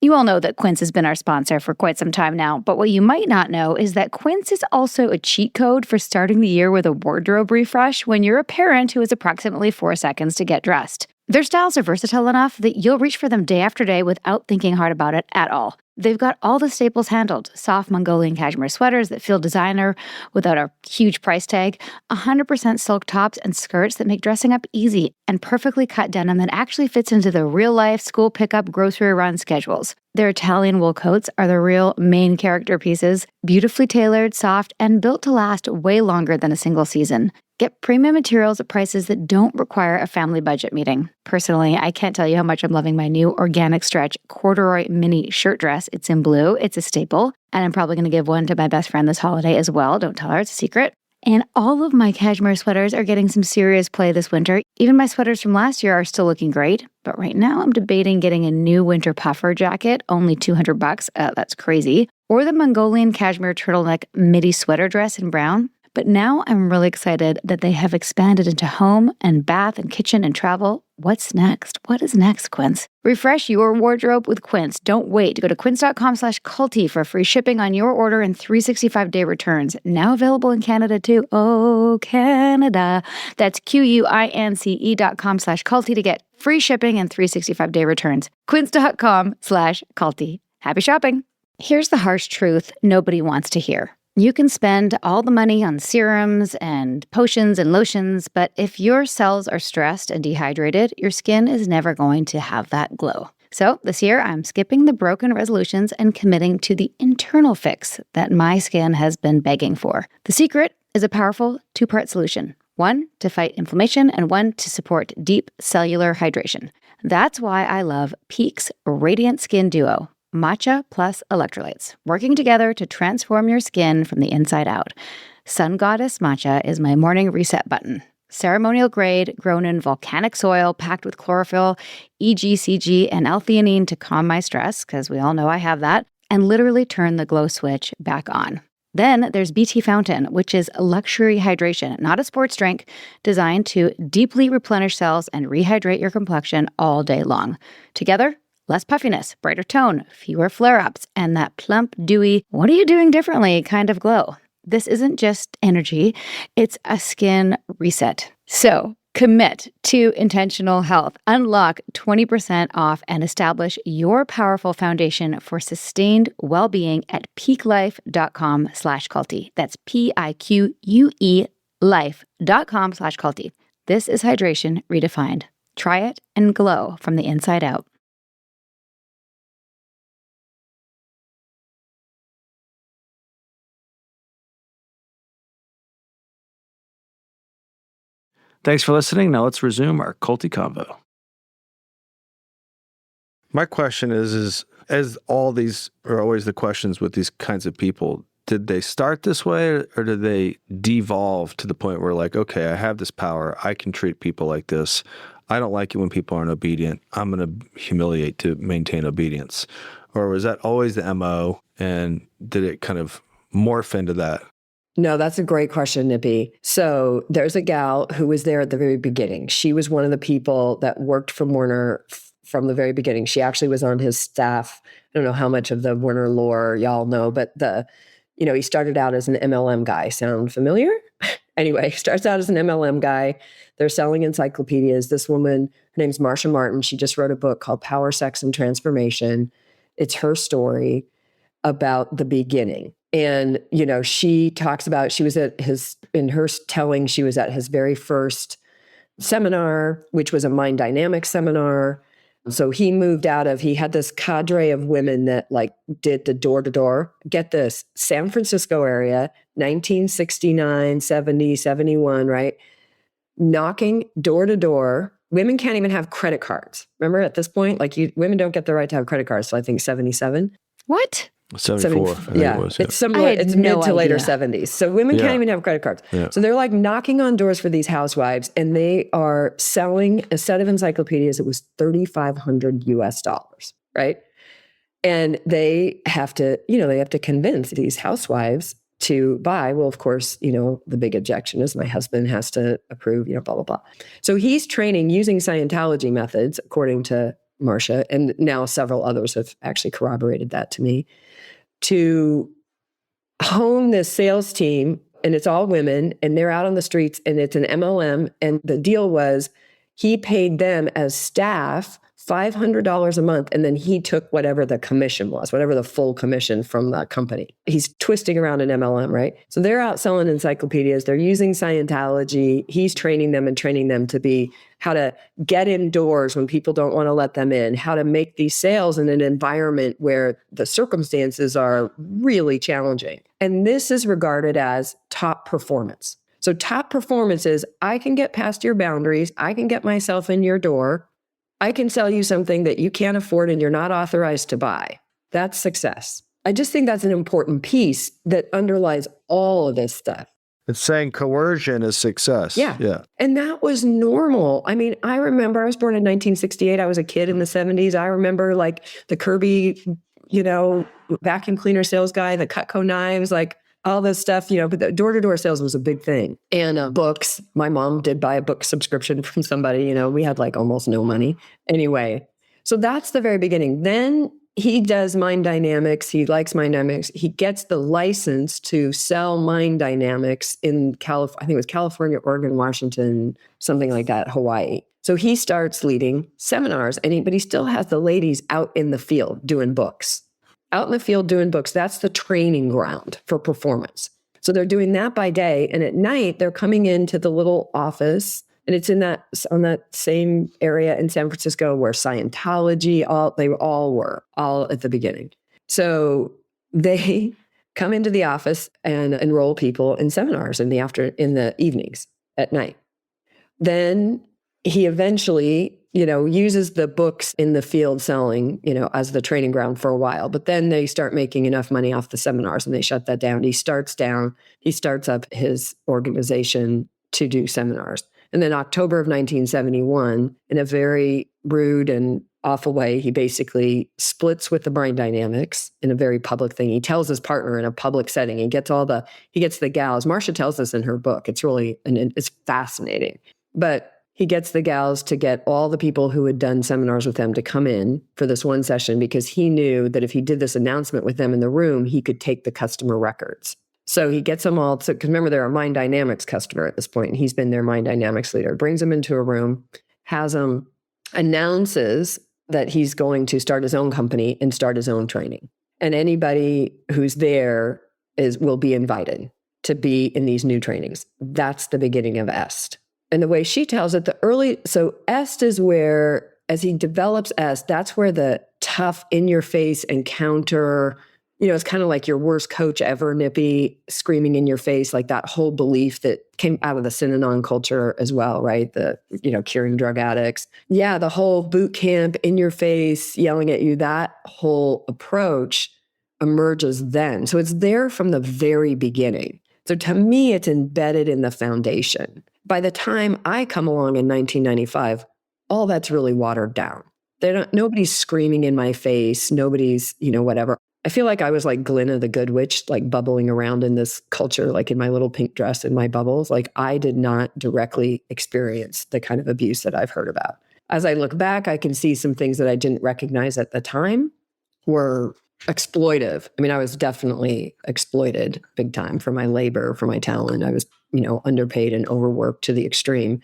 You all know that Quince has been our sponsor for quite some time now, but what you might not know is that Quince is also a cheat code for starting the year with a wardrobe refresh when you're a parent who has approximately 4 seconds to get dressed. Their styles are versatile enough that you'll reach for them day after day without thinking hard about it at all. They've got all the staples handled: soft Mongolian cashmere sweaters that feel designer without a huge price tag, 100% silk tops and skirts that make dressing up easy, and perfectly cut denim that actually fits into the real-life school pickup grocery run schedules. Their Italian wool coats are the real main character pieces, beautifully tailored, soft, and built to last way longer than a single season. Get premium materials at prices that don't require a family budget meeting. Personally, I can't tell you how much I'm loving my new organic stretch corduroy mini shirt dress. It's in blue, it's a staple, and I'm probably going to give one to my best friend this holiday as well. Don't tell her, it's a secret. And all of my cashmere sweaters are getting some serious play this winter. Even my sweaters from last year are still looking great. But right now I'm debating getting a new winter puffer jacket, only $200. That's crazy. Or the Mongolian cashmere turtleneck midi sweater dress in brown. But now I'm really excited that they have expanded into home and bath and kitchen and travel. What's next? What is next, Quince? Refresh your wardrobe with Quince. Don't wait. Go to quince.com/culty for free shipping on your order and 365-day returns. Now available in Canada too. Oh, Canada. That's QUINCE.com/culty to get free shipping and 365-day returns. Quince.com/culty. Happy shopping. Here's the harsh truth nobody wants to hear. You can spend all the money on serums and potions and lotions, but if your cells are stressed and dehydrated, your skin is never going to have that glow. So this year, I'm skipping the broken resolutions and committing to the internal fix that my skin has been begging for. The secret is a powerful 2-part solution. One to fight inflammation and one to support deep cellular hydration. That's why I love Peak's Radiant Skin Duo. Matcha plus electrolytes, working together to transform your skin from the inside out. Sun Goddess Matcha is my morning reset button. Ceremonial grade, grown in volcanic soil, packed with chlorophyll, EGCG, and L-theanine to calm my stress, because we all know I have that, and literally turn the glow switch back on. Then there's BT Fountain, which is luxury hydration, not a sports drink, designed to deeply replenish cells and rehydrate your complexion all day long. Together, less puffiness, brighter tone, fewer flare-ups, and that plump, dewy, what are you doing differently kind of glow. This isn't just energy, it's a skin reset. So commit to intentional health. Unlock 20% off and establish your powerful foundation for sustained well-being at peaklife.com/culty. That's PIQUE life.com/culty. This is hydration redefined. Try it and glow from the inside out. Thanks for listening. Now let's resume our culty convo. My question is as all these are always the questions with these kinds of people, did they start this way or did they devolve to the point where like, okay, I have this power. I can treat people like this. I don't like it when people aren't obedient. I'm going to humiliate to maintain obedience. Or was that always the MO and did it kind of morph into that? No, that's a great question, Nippy. So there's a gal who was there at the very beginning. She was one of the people that worked for Werner from the very beginning. She actually was on his staff. I don't know how much of the Werner lore y'all know, but he started out as an MLM guy. Sound familiar? Anyway, he starts out as an MLM guy. They're selling encyclopedias. This woman, her name's Marsha Martin. She just wrote a book called Power, Sex, and Transformation. It's her story about the beginning. And, she talks about, she was in her telling, she was at his very first seminar, which was a mind dynamics seminar. So he he had this cadre of women that did the door to door. Get this, San Francisco area, 1969, 70, 71, right? Knocking door to door. Women can't even have credit cards. Remember at this point, women don't get the right to have credit cards. So I think 77. What? 74, I think it was. Yeah. It's mid to later 70s. So women can't even have credit cards. Yeah. So they're knocking on doors for these housewives and they are selling a set of encyclopedias. It was $3,500, right? And they have to convince these housewives to buy. Well, of course, the big objection is my husband has to approve, blah, blah, blah. So he's training using Scientology methods, according to Marsha, and now several others have actually corroborated that to me, to hone this sales team, and it's all women, and they're out on the streets, and it's an MLM, and the deal was He paid them as staff $500 a month, and then he took whatever the commission was, whatever the full commission from that company. He's twisting around an MLM, right? So they're out selling encyclopedias. They're using Scientology. He's training them to be how to get indoors when people don't want to let them in, how to make these sales in an environment where the circumstances are really challenging. And this is regarded as top performance. So top performance is, I can get past your boundaries. I can get myself in your door. I can sell you something that you can't afford and you're not authorized to buy. That's success. I just think that's an important piece that underlies all of this stuff. It's saying coercion is success. Yeah. And that was normal. I mean, I remember I was born in 1968. I was a kid in the 70s. I remember like the Kirby, vacuum cleaner sales guy, the Cutco knives, like all this stuff, but the door-to-door sales was a big thing. And books, my mom did buy a book subscription from somebody, we had like almost no money. Anyway, so that's the very beginning. Then he does Mind Dynamics. He likes Mind Dynamics. He gets the license to sell Mind Dynamics in California. I think it was California, Oregon, Washington, something like that, Hawaii. So he starts leading seminars, but he still has the ladies out in the field doing books. Out in the field doing books, that's the training ground for performance. So they're doing that by day. And at night, they're coming into the little office. And it's on that same area in San Francisco where Scientology, they all were at the beginning. So they come into the office and enroll people in seminars in the evenings at night. Then he eventually uses the books in the field selling, as the training ground for a while. But then they start making enough money off the seminars and they shut that down. He starts up his organization to do seminars. And then October of 1971, in a very rude and awful way, he basically splits with the Mind Dynamics in a very public thing. He tells his partner in a public setting, he gets the gals. Marcia tells us in her book. It's fascinating. But he gets the gals to get all the people who had done seminars with them to come in for this one session because he knew that if he did this announcement with them in the room, he could take the customer records. So he gets them all, because remember, they're a Mind Dynamics customer at this point, and he's been their Mind Dynamics leader, brings them into a room, has them, announces that he's going to start his own company and start his own training. And anybody who's there will be invited to be in these new trainings. That's the beginning of EST. And the way she tells it, so EST is where, as he develops EST, that's where the tough, in-your-face encounter, it's kind of like your worst coach ever, Nippy, screaming in your face, like that whole belief that came out of the Synanon culture as well, right? The, curing drug addicts. Yeah, the whole boot camp, in your face, yelling at you, that whole approach emerges then. So it's there from the very beginning. So to me, it's embedded in the foundation. By the time I come along in 1995, all that's really watered down. Nobody's screaming in my face. Nobody's, whatever. I feel like I was like Glenna the Good Witch, like bubbling around in this culture, like in my little pink dress and my bubbles. Like I did not directly experience the kind of abuse that I've heard about. As I look back, I can see some things that I didn't recognize at the time were exploitive. I mean, I was definitely exploited big time for my labor, for my talent. I was, underpaid and overworked to the extreme.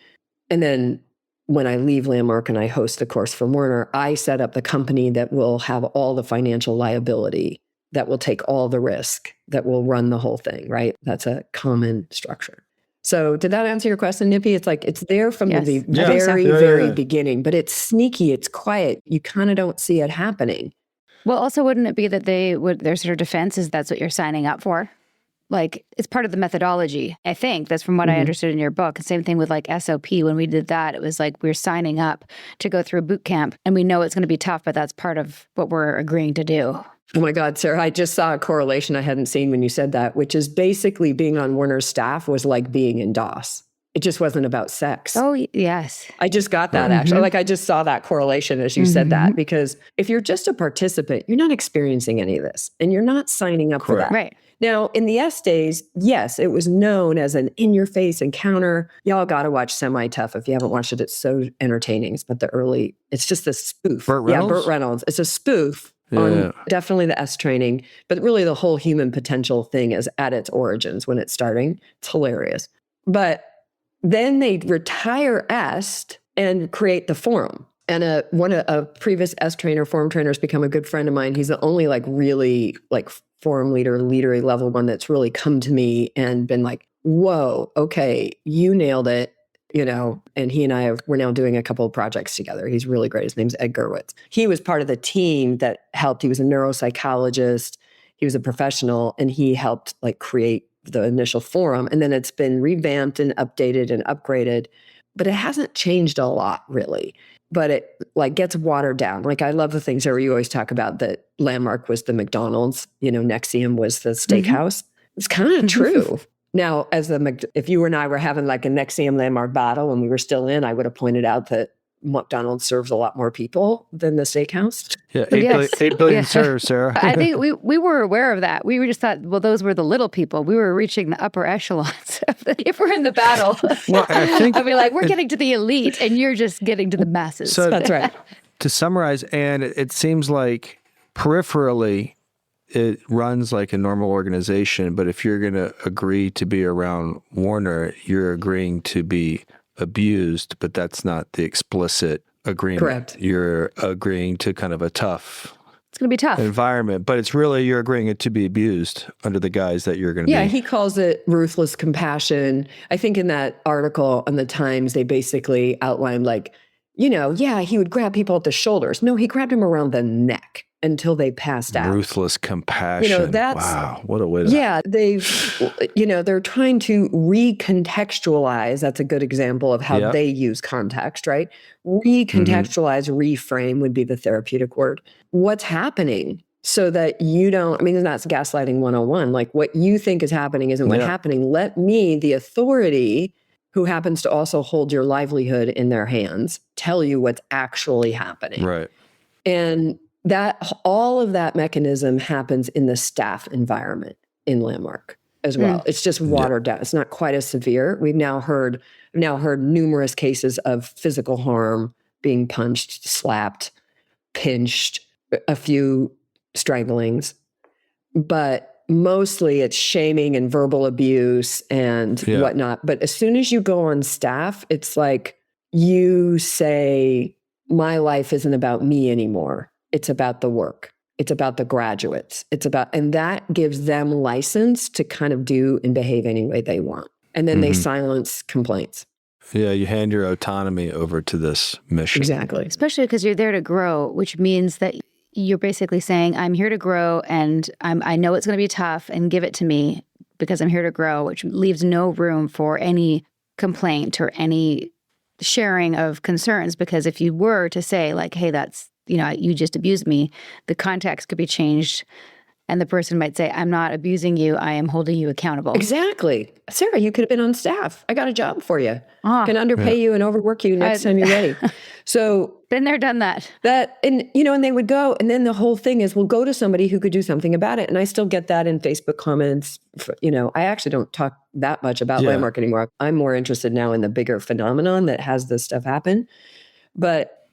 And then when I leave Landmark and I host the course for Werner, I set up the company that will have all the financial liability, that will take all the risk, that will run the whole thing, right? That's a common structure. So did that answer your question, Nippy? It's like, it's there from the very beginning, but it's sneaky, it's quiet. You kind of don't see it happening. Well, also, wouldn't it be that their sort of defense is that's what you're signing up for? Like, it's part of the methodology. I think that's from what I understood in your book. Same thing with like SOP. When we did that, it was like we're signing up to go through boot camp and we know it's going to be tough, but that's part of what we're agreeing to do. Oh my God, Sarah, I just saw a correlation I hadn't seen when you said that, which is basically being on Werner's staff was like being in DOS. It just wasn't about sex. Oh, yes. I just got that actually. Like I just saw that correlation as you said that, because if you're just a participant, you're not experiencing any of this and you're not signing up for that. Right. Now, in the S days, yes, it was known as an in-your-face encounter. Y'all got to watch Semi-Tough. If you haven't watched it, it's so entertaining. But it's just a spoof. Burt Reynolds? Yeah, Burt Reynolds. It's a spoof on definitely the S training, but really the whole human potential thing is at its origins when it's starting. It's hilarious. But then they retire EST and create the forum. And a previous S trainer, forum trainer, has become a good friend of mine. He's the only like really like forum leader, leadery level one that's really come to me and been like, whoa, okay, you nailed it. And he and we're now doing a couple of projects together. He's really great. His name's Ed Gerwitz. He was part of the team that helped. He was a neuropsychologist. He was a professional, and he helped like create the initial forum. And then it's been revamped and updated and upgraded, but it hasn't changed a lot really. But it like gets watered down. Like I love the things that you always talk about, that Landmark was the McDonald's, Nexium was the steakhouse. It's kind of true. Now, if you and I were having like a Nexium Landmark battle and we were still in, I would have pointed out that McDonald's serves a lot more people than the steakhouse. Yeah, 8 billion serves, Sarah. I think we were aware of that. We were just thought, well, those were the little people. We were reaching the upper echelons. If we're in the battle, well, I think I'd be like, we're getting to the elite, and you're just getting to the masses. So that's right. To summarize, Anne, it seems like peripherally, it runs like a normal organization, but if you're going to agree to be around Werner, you're agreeing to be abused, but that's not the explicit agreement. Correct. You're agreeing to kind of a tough It's going to be tough environment, but it's really you're agreeing to be abused under the guise that you're going to be. Yeah, he calls it ruthless compassion. I think in that article on the Times, they basically outlined like, he would grab people at the shoulders. No, he grabbed them around the neck until they passed out. Ruthless compassion. Wow, what a way to... Yeah, they're trying to recontextualize. That's a good example of how they use context, right? Recontextualize, reframe would be the therapeutic word. What's happening so that you don't, that's gaslighting 101. Like what you think is happening isn't what's happening. Let me, the authority who happens to also hold your livelihood in their hands, tell you what's actually happening. Right. And that all of that mechanism happens in the staff environment in Landmark as well. It's just watered down. It's not quite as severe. We've now heard numerous cases of physical harm, being punched, slapped, pinched, a few stranglings, but mostly it's shaming and verbal abuse and whatnot. But as soon as you go on staff, it's like you say, my life isn't about me anymore. It's about the work. It's about the graduates. And that gives them license to kind of do and behave any way they want. And then they silence complaints. Yeah, you hand your autonomy over to this mission. Exactly. Especially because you're there to grow, which means that you're basically saying, I'm here to grow, and I know it's going to be tough, and give it to me because I'm here to grow, which leaves no room for any complaint or any sharing of concerns. Because if you were to say like, hey, that's, you just abused me, the context could be changed. And the person might say, I'm not abusing you. I am holding you accountable. Exactly. Sarah, you could have been on staff. I got a job for you. Can underpay you and overwork you next time you're ready. So been there, done that. And they would go, and then the whole thing is, we'll go to somebody who could do something about it. And I still get that in Facebook comments. I actually don't talk that much about Landmark anymore. I'm more interested now in the bigger phenomenon that has this stuff happen. But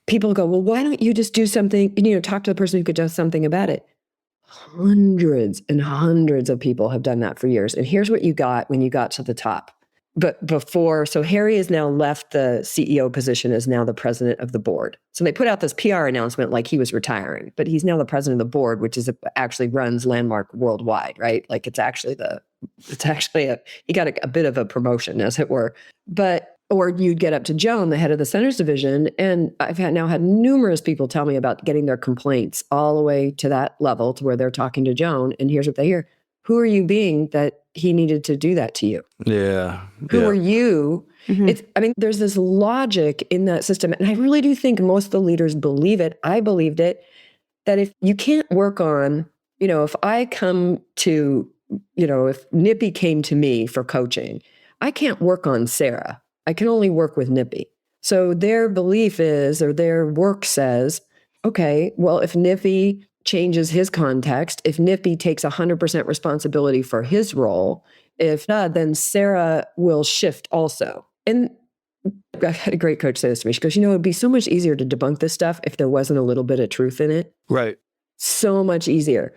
people go, well, why don't you just do something, talk to the person who could do something about it. Hundreds and hundreds of people have done that for years. And here's what you got when you got to the top. But so Harry has now left the CEO position, as now the president of the board. So they put out this PR announcement like he was retiring, but he's now the president of the board, which is actually runs Landmark worldwide, right? Like he got a bit of a promotion, as it were. Or you'd get up to Joan, the head of the centers division, and I've now had numerous people tell me about getting their complaints all the way to that level, to where they're talking to Joan, and here's what they hear. Who are you being that he needed to do that to you? Yeah. Who are you? There's this logic in that system, and I really do think most of the leaders believe it. I believed it, that if you can't work on, if I come to, if Nippy came to me for coaching, I can't work on Sarah. I can only work with Nippy. So their belief is, or their work says, okay, well, if Nippy changes his context, if Nippy takes 100% responsibility for his role, if not, then Sarah will shift also. And I had a great coach say this to me. She goes, it'd be so much easier to debunk this stuff if there wasn't a little bit of truth in it. Right. So much easier.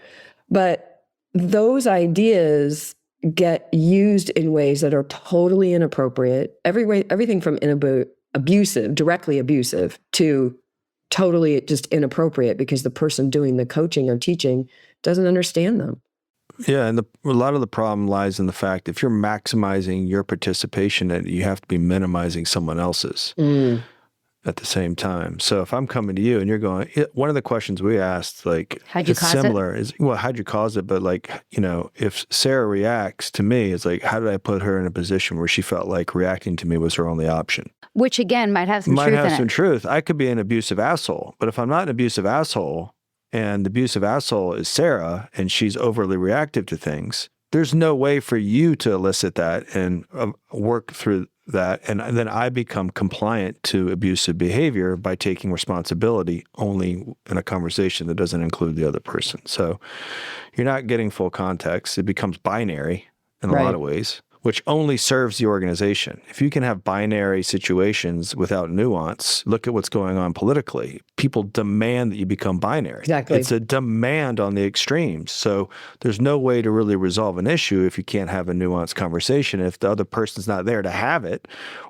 But those ideas get used in ways that are totally inappropriate. Everything from abusive, directly abusive, to totally just inappropriate because the person doing the coaching or teaching doesn't understand them. Yeah, and a lot of the problem lies in the fact if you're maximizing your participation, that you have to be minimizing someone else's at the same time. So if I'm coming to you and you're going, one of the questions we asked, like, How'd you it's cause similar, is, well, how'd you cause it? But like, if Sarah reacts to me, it's like, how did I put her in a position where she felt like reacting to me was her only option? Which again might have some truth in it. Truth. I could be an abusive asshole, but if I'm not an abusive asshole and the abusive asshole is Sarah and she's overly reactive to things, there's no way for you to elicit that and work through that. And then I become compliant to abusive behavior by taking responsibility only in a conversation that doesn't include the other person. So you're not getting full context. It becomes binary in a lot of ways, which only serves the organization. If you can have binary situations without nuance, look at what's going on politically. People demand that you become binary. Exactly. It's a demand on the extremes. So there's no way to really resolve an issue if you can't have a nuanced conversation. If the other person's not there to have it,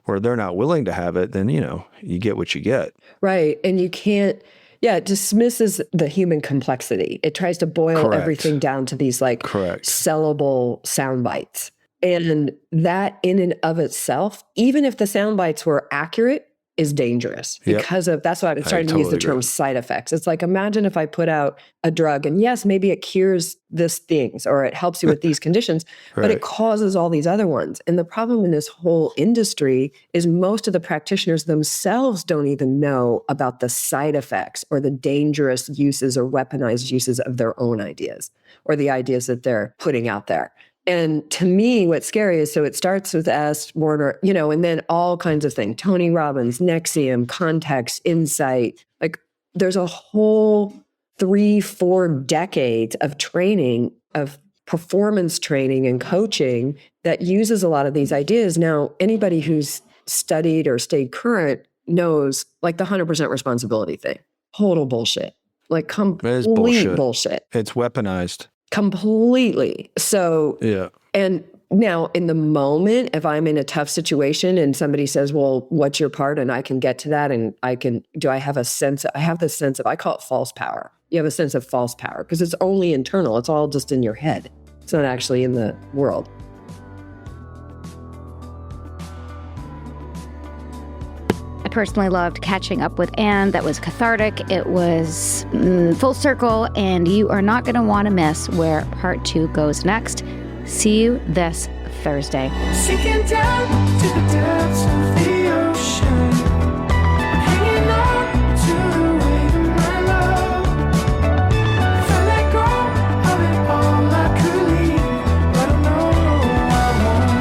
or they're not willing to have it, then, you get what you get. Right. And you can't, it dismisses the human complexity. It tries to boil everything down to these sellable sound bites. And that in and of itself, even if the sound bites were accurate, is dangerous because that's why I'm starting to use the term side effects. It's like, imagine if I put out a drug and yes, maybe it cures this things or it helps you with these conditions, but it causes all these other ones. And the problem in this whole industry is most of the practitioners themselves don't even know about the side effects or the dangerous uses or weaponized uses of their own ideas or the ideas that they're putting out there. And to me, what's scary is, so it starts with us, Werner, and then all kinds of things, Tony Robbins, Nexium, context, insight. Like there's a whole 3-4 decades of training, of performance training and coaching that uses a lot of these ideas. Now, anybody who's studied or stayed current knows like the 100% responsibility thing. Total bullshit. Like complete bullshit. It's weaponized. Completely. So, and now in the moment, if I'm in a tough situation and somebody says, well, what's your part? And I can get to that. And I have this sense of, I call it false power. You have a sense of false power because it's only internal. It's all just in your head. It's not actually in the world. I personally loved catching up with Anne. That was cathartic. It was full circle, and you are not going to want to miss where part 2 goes next. See you this Thursday. Sinking down to the depths of the ocean, hanging on to the weight of my love. If I let go of it all, I could leave, but I know I won't.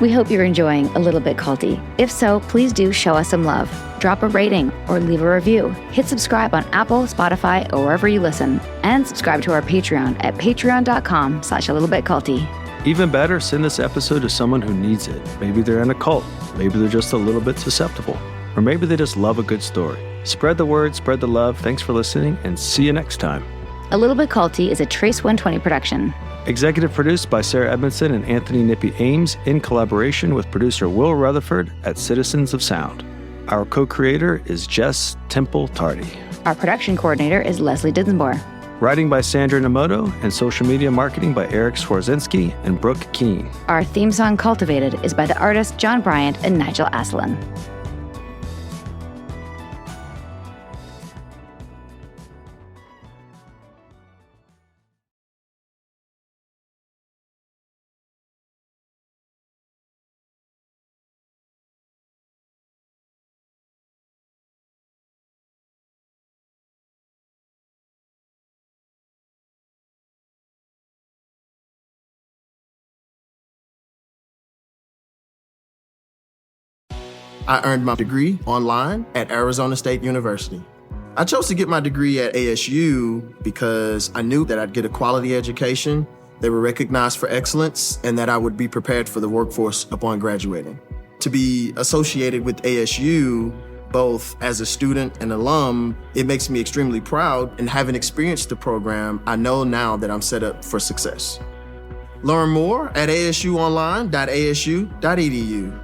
We hope you're enjoying A Little Bit Culty. If so, please do show us some love. Drop a rating or leave a review. Hit subscribe on Apple, Spotify, or wherever you listen. And subscribe to our Patreon at patreon.com/alittlebitculty. Even better, send this episode to someone who needs it. Maybe they're in a cult. Maybe they're just a little bit susceptible. Or maybe they just love a good story. Spread the word, spread the love. Thanks for listening, and see you next time. A Little Bit Culty is a Trace 120 production. Executive produced by Sarah Edmondson and Anthony Nippy Ames in collaboration with producer Will Rutherford at Citizens of Sound. Our co-creator is Jess Temple Tardy. Our production coordinator is Leslie Dinsmore. Writing by Sandra Namoto and social media marketing by Eric Swarzinski and Brooke Keene. Our theme song, Cultivated, is by the artists John Bryant and Nigel Asselin. I earned my degree online at Arizona State University. I chose to get my degree at ASU because I knew that I'd get a quality education, they were recognized for excellence, and that I would be prepared for the workforce upon graduating. To be associated with ASU, both as a student and alum, it makes me extremely proud, and having experienced the program, I know now that I'm set up for success. Learn more at asuonline.asu.edu.